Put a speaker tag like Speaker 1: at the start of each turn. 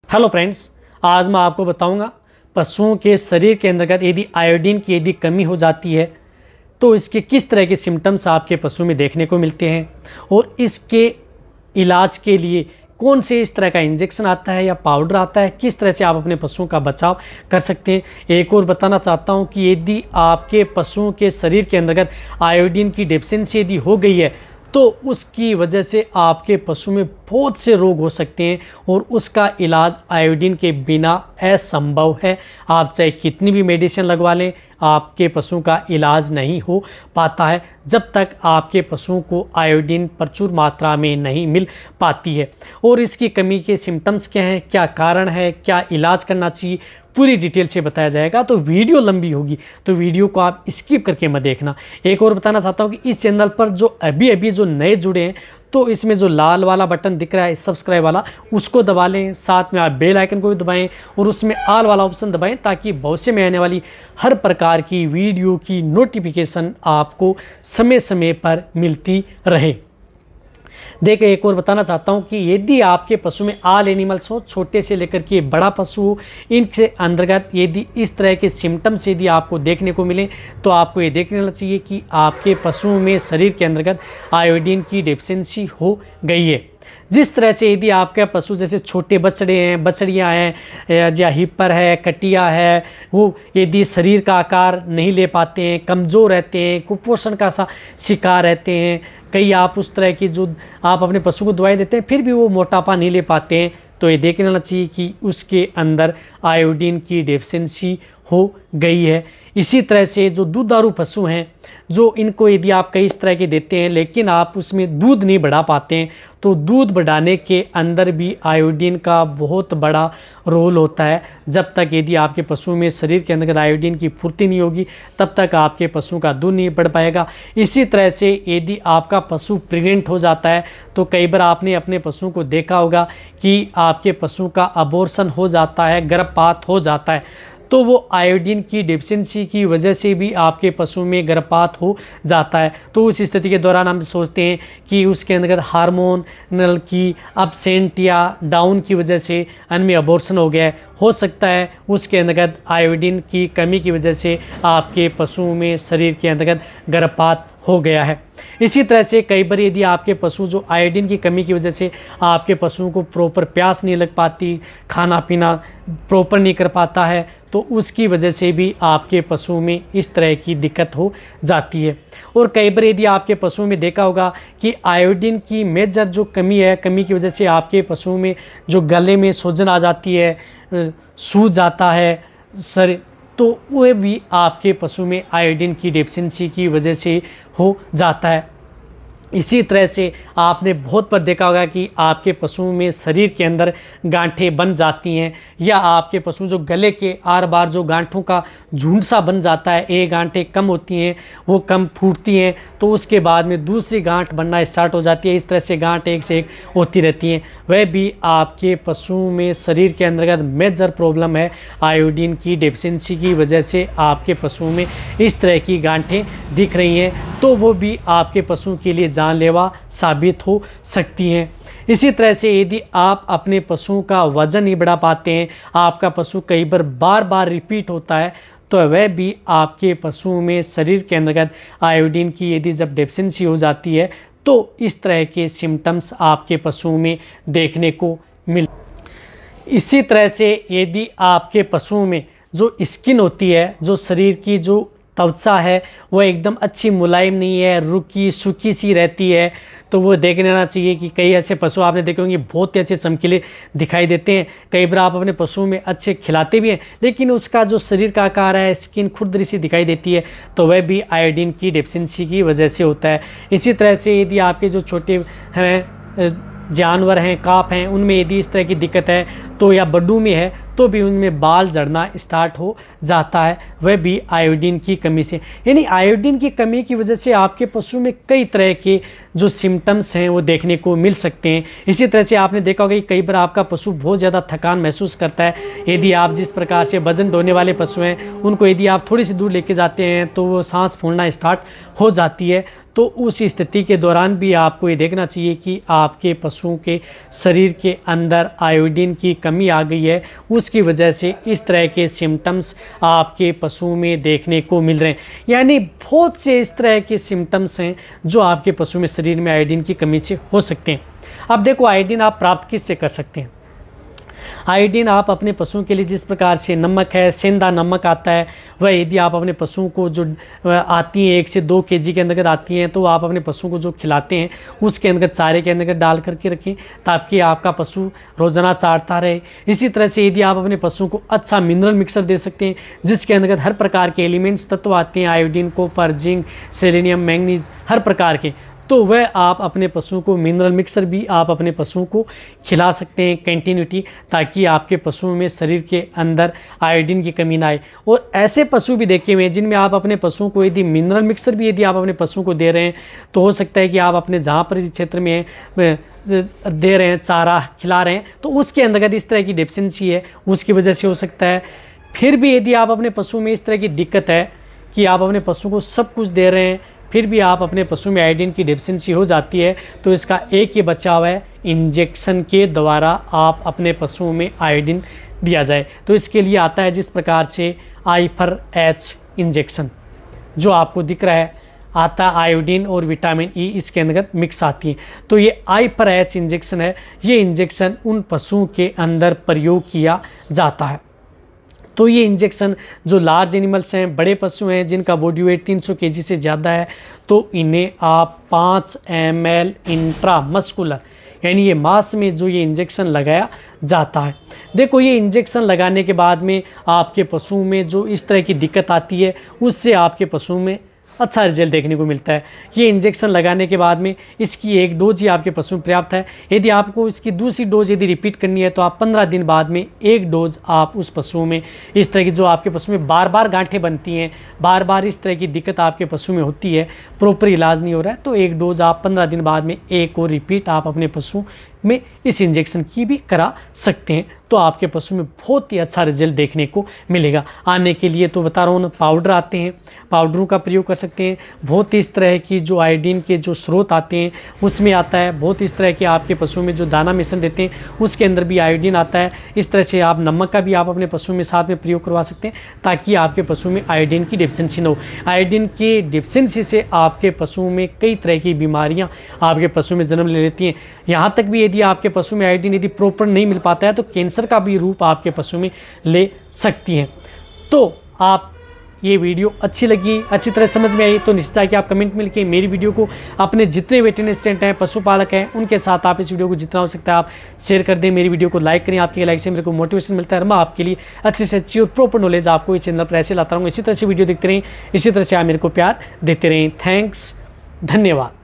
Speaker 1: Hello friends, आज मैं आपको बताऊंगा पशुओं के शरीर के अंतर्गत यदि आयोडीन की यदि कमी हो जाती है तो इसके किस तरह के सिम्टम्स आपके पशु में देखने को मिलते हैं और इसके इलाज के लिए कौन से इस तरह का इंजेक्शन आता है या पाउडर आता है, किस तरह से आप अपने पशुओं का बचाव कर सकते हैं। एक और बताना चाहता हूं कि यदि आपके पशुओं के शरीर के अंतर्गत आयोडीन की डेफिशिएंसी यदि हो गई है तो उसकी वजह से आपके पशु में बहुत से रोग हो सकते हैं और उसका इलाज आयोडीन के बिना असंभव है। आप चाहे कितनी भी मेडिसिन लगवा लें, आपके पशुओं का इलाज नहीं हो पाता है जब तक आपके पशुओं को आयोडीन प्रचुर मात्रा में नहीं मिल पाती है। और इसकी कमी के सिम्टम्स क्या हैं, क्या कारण है, क्या इलाज करना चाहिए, पूरी डिटेल से बताया जाएगा। तो वीडियो लंबी होगी तो वीडियो को आप स्किप करके मत देखना। एक और बताना चाहता हूँ कि इस चैनल पर जो अभी जो नए जुड़े हैं तो इसमें जो लाल वाला बटन दिख रहा है सब्सक्राइब वाला, उसको दबा लें। साथ में आप बेल आइकन को भी दबाएं और उसमें ऑल वाला ऑप्शन दबाएं ताकि भविष्य में आने वाली हर प्रकार की वीडियो की नोटिफिकेशन आपको समय समय पर मिलती रहे। देखिए, एक और बताना चाहता हूं कि यदि आपके पशु में ऑल एनिमल्स हो, छोटे से लेकर के बड़ा पशु हो, इनके अंतर्गत यदि इस तरह के सिम्टम्स यदि आपको देखने को मिले तो आपको ये देख लेना चाहिए कि आपके पशुओं में शरीर के अंतर्गत आयोडीन की डेफिशिएंसी हो गई है। जिस तरह से यदि आपके पशु जैसे छोटे बछड़े हैं, बछड़ियाँ हैं या हिपर है, कटिया है, वो यदि शरीर का आकार नहीं ले पाते हैं, कमज़ोर रहते हैं, कुपोषण का शिकार रहते हैं, कई आप उस तरह की जो आप अपने पशु को दवाई देते हैं फिर भी वो मोटापा नहीं ले पाते हैं, तो ये देख लेना चाहिए कि उसके अंदर आयोडीन की डेफिशिएंसी हो गई है। इसी तरह से जो दूधारू पशु हैं, जो इनको यदि आप कई इस तरह के देते हैं लेकिन आप उसमें दूध नहीं बढ़ा पाते हैं तो दूध बढ़ाने के अंदर भी आयोडीन का बहुत बड़ा रोल होता है। जब तक यदि आपके पशु में शरीर के अंदर आयोडीन की पूर्ति नहीं होगी तब तक आपके पशु का दूध नहीं बढ़ पाएगा। इसी तरह से यदि आपका पशु प्रेग्नेंट हो जाता है तो कई बार आपने अपने पशु को देखा होगा कि आपके पशु का अबॉर्शन हो जाता है, गर्भपात हो जाता है, तो वो आयोडीन की डेफिशिएंसी की वजह से भी आपके पशु में गर्भपात हो जाता है। तो उस स्थिति के दौरान हम सोचते हैं कि उसके अंतर्गत हार्मोनल की अपसेंट या डाउन की वजह से अनमें अबॉर्शन हो गया है। हो सकता है उसके अंतर्गत आयोडीन की कमी की वजह से आपके पशुओं में शरीर के अंतर्गत गर्भपात हो गया है। इसी तरह से कई बार यदि आपके पशु जो आयोडीन की कमी की वजह से आपके पशुओं को प्रॉपर प्यास नहीं लग पाती, खाना पीना प्रॉपर नहीं कर पाता है, तो उसकी वजह से भी आपके पशुओं में इस तरह की दिक्कत हो जाती है। और कई बार यदि आपके पशुओं में देखा होगा कि आयोडीन की मेजर जो कमी है, कमी की वजह से आपके पशुओं में जो गले में सूजन आ जाती है, सूज जाता है सर, तो वह भी आपके पशु में आयोडीन की डेफिशिएंसी की वजह से हो जाता है। इसी तरह से आपने बहुत बार देखा होगा कि आपके पशुओं में शरीर के अंदर गांठें बन जाती हैं या आपके पशु जो गले के आर पार जो गांठों का झुंड सा बन जाता है, एक गांठें कम होती हैं, वो कम फूटती हैं तो उसके बाद में दूसरी गांठ बनना स्टार्ट हो जाती है। इस तरह से गांठ एक से एक होती रहती हैं। वह भी आपके पशुओं में शरीर के अंतर्गत मेजर प्रॉब्लम है। आयोडीन की डेफिशिएंसी की वजह से आपके पशुओं में इस तरह की गांठें दिख रही हैं तो वो भी आपके पशुओं के लिए जानलेवा साबित हो सकती हैं। इसी तरह से यदि आप अपने पशुओं का वजन नहीं बढ़ा पाते हैं, आपका पशु कई बार बार रिपीट होता है, तो वह भी आपके पशुओं में शरीर के अंतर्गत आयोडीन की यदि जब डेफिशिएंसी हो जाती है तो इस तरह के सिम्टम्स आपके पशुओं में देखने को मिल। इसी तरह से यदि आपके पशुओं में जो स्किन होती है, जो शरीर की जो त्वचा है वो एकदम अच्छी मुलायम नहीं है, रुकी सूखी सी रहती है, तो वो देख लेना चाहिए कि कई ऐसे पशु आपने देखे होंगे बहुत ही अच्छे चमकीले दिखाई देते हैं। कई बार आप अपने पशुओं में अच्छे खिलाते भी हैं लेकिन उसका जो शरीर का आकार है, स्किन खुरदरी सी दिखाई देती है, तो वह भी आयोडीन की डेफिशिएंसी की वजह से होता है। इसी तरह से यदि आपके जो छोटे हैं जानवर हैं, काफ हैं, उनमें यदि इस तरह की दिक्कत है तो या बड्डू में है तो भी उनमें बाल झड़ना स्टार्ट हो जाता है, वह भी आयोडीन की कमी से। यानी आयोडीन की कमी की वजह से आपके पशु में कई तरह के जो सिम्टम्स हैं वो देखने को मिल सकते हैं। इसी तरह से आपने देखा होगा कि कई बार आपका पशु बहुत ज़्यादा थकान महसूस करता है। यदि आप जिस प्रकार से वजन ढोने वाले पशु हैं उनको यदि आप थोड़ी सी दूर लेके जाते हैं तो वो सांस फूलना स्टार्ट हो जाती है, तो उस स्थिति के दौरान भी आपको ये देखना चाहिए कि आपके पशुओं के शरीर के अंदर आयोडीन की कमी आ गई है, उसकी वजह से इस तरह के सिम्टम्स आपके पशुओं में देखने को मिल रहे हैं। यानी बहुत से इस तरह के सिम्टम्स हैं जो आपके पशु में शरीर में आयोडीन की कमी से हो सकते हैं। अब देखो, आयोडीन आप प्राप्त किससे कर सकते हैं? आयोडीन आप अपने पशुओं के लिए जिस प्रकार से नमक है, सेंधा नमक आता है, वह यदि आप अपने पशुओं को जो आती हैं 1 से 2 केजी के अंतर्गत आती हैं, तो आप अपने पशुओं को जो खिलाते हैं उसके अंतर्गत चारे के अंतर्गत डाल करके रखें ताकि आपका पशु रोजाना चाटता रहे। इसी तरह से यदि आप अपने पशुओं को अच्छा मिनरल मिक्सर दे सकते हैं जिसके अंतर्गत हर प्रकार के एलिमेंट्स तत्व आते हैं, iodine, copper, zinc, selenium, manganese, हर प्रकार के, तो वह आप अपने पशुओं को मिनरल मिक्सर भी आप अपने पशुओं को खिला सकते हैं कंटिन्यूटी, ताकि आपके पशुओं में शरीर के अंदर आयोडीन की कमी ना आए। और ऐसे पशु भी देखे हुए हैं जिनमें आप अपने पशुओं को यदि मिनरल मिक्सर भी यदि आप अपने पशुओं को दे रहे हैं तो हो सकता है कि आप अपने जहाँ पर इस क्षेत्र में दे रहे हैं, चारा खिला रहे हैं, तो उसके अंतर्गत इस तरह की डेफिशिएंसी है, उसकी वजह से हो सकता है। फिर भी यदि आप अपने पशु में इस तरह की दिक्कत है कि आप अपने पशु को सब कुछ दे रहे हैं फिर भी आप अपने पशु में आयोडीन की डेफिशिएंसी हो जाती है, तो इसका एक ही बचाव है, इंजेक्शन के द्वारा आप अपने पशुओं में आयोडीन दिया जाए। तो इसके लिए आता है जिस प्रकार से I4H इंजेक्शन जो आपको दिख रहा है, आता आयोडीन और विटामिन ई इसके अंतर्गत मिक्स आती है। तो ये I4H इंजेक्शन है, ये इंजेक्शन उन पशुओं के अंदर प्रयोग किया जाता है। तो ये इंजेक्शन जो लार्ज एनिमल्स हैं, बड़े पशु हैं जिनका बॉडी वेट 300 केजी से ज़्यादा है, तो इन्हें आप 5 ml इंट्रामस्कुलर यानी ये मांस में जो ये इंजेक्शन लगाया जाता है। देखो, ये इंजेक्शन लगाने के बाद में आपके पशुओं में जो इस तरह की दिक्कत आती है उससे आपके पशुओं में अच्छा रिजल्ट देखने को मिलता है। ये इंजेक्शन लगाने के बाद में इसकी एक डोज ही आपके पशु में पर्याप्त है। यदि आपको इसकी दूसरी डोज यदि रिपीट करनी है तो आप 15 दिन बाद में एक डोज आप उस पशुओं में, इस तरह की जो आपके पशु में बार बार गांठें बनती हैं, बार बार इस तरह की दिक्कत आपके पशु में होती है, प्रॉपर इलाज नहीं हो रहा है, तो एक डोज आप 15 दिन बाद में एक और रिपीट आप अपने पशु में इस इंजेक्शन की भी करा सकते हैं। तो आपके पशु में बहुत ही अच्छा रिजल्ट देखने को मिलेगा। आने के लिए तो बता रहा हूँ ना, पाउडर आते हैं, पाउडरों का प्रयोग कर सकते हैं। बहुत इस तरह की जो आयोडीन के जो स्रोत आते हैं उसमें आता है। बहुत इस तरह के आपके पशु में जो दाना मिश्रण देते हैं उसके अंदर भी आयोडीन आता है। इस तरह से आप नमक का भी आप अपने पशु में साथ में प्रयोग करवा सकते हैं ताकि आपके पशु में आयोडीन की डेफिशिएंसी न हो। आयोडीन की डेफिशिएंसी से आपके पशुओं में कई तरह की बीमारियाँ आपके पशु में जन्म ले लेती हैं। यहाँ तक भी यदि आपके पशु में आयोडीन यदि प्रॉपर नहीं मिल पाता है तो कैंसर का भी रूप आपके पशु में ले सकती हैं। तो आप ये वीडियो अच्छी लगी, अच्छी तरह समझ में आई तो निश्चित है कि आप कमेंट में लिखें। मेरी वीडियो को अपने जितने वेटरनरी असिस्टेंट हैं, पशुपालक हैं, उनके साथ आप इस वीडियो को जितना हो सकता है आप शेयर कर दें। मेरी वीडियो को लाइक करें, आपके लाइक से मेरे को मोटिवेशन मिलता है। मैं आपके लिए अच्छी से अच्छी और प्रॉपर नॉलेज आपको इस चैनल पर ऐसे लाता हूँ। इसी तरह से वीडियो देखते रहें, इसी तरह से आप मेरे को प्यार देते रहें। थैंक्स, धन्यवाद।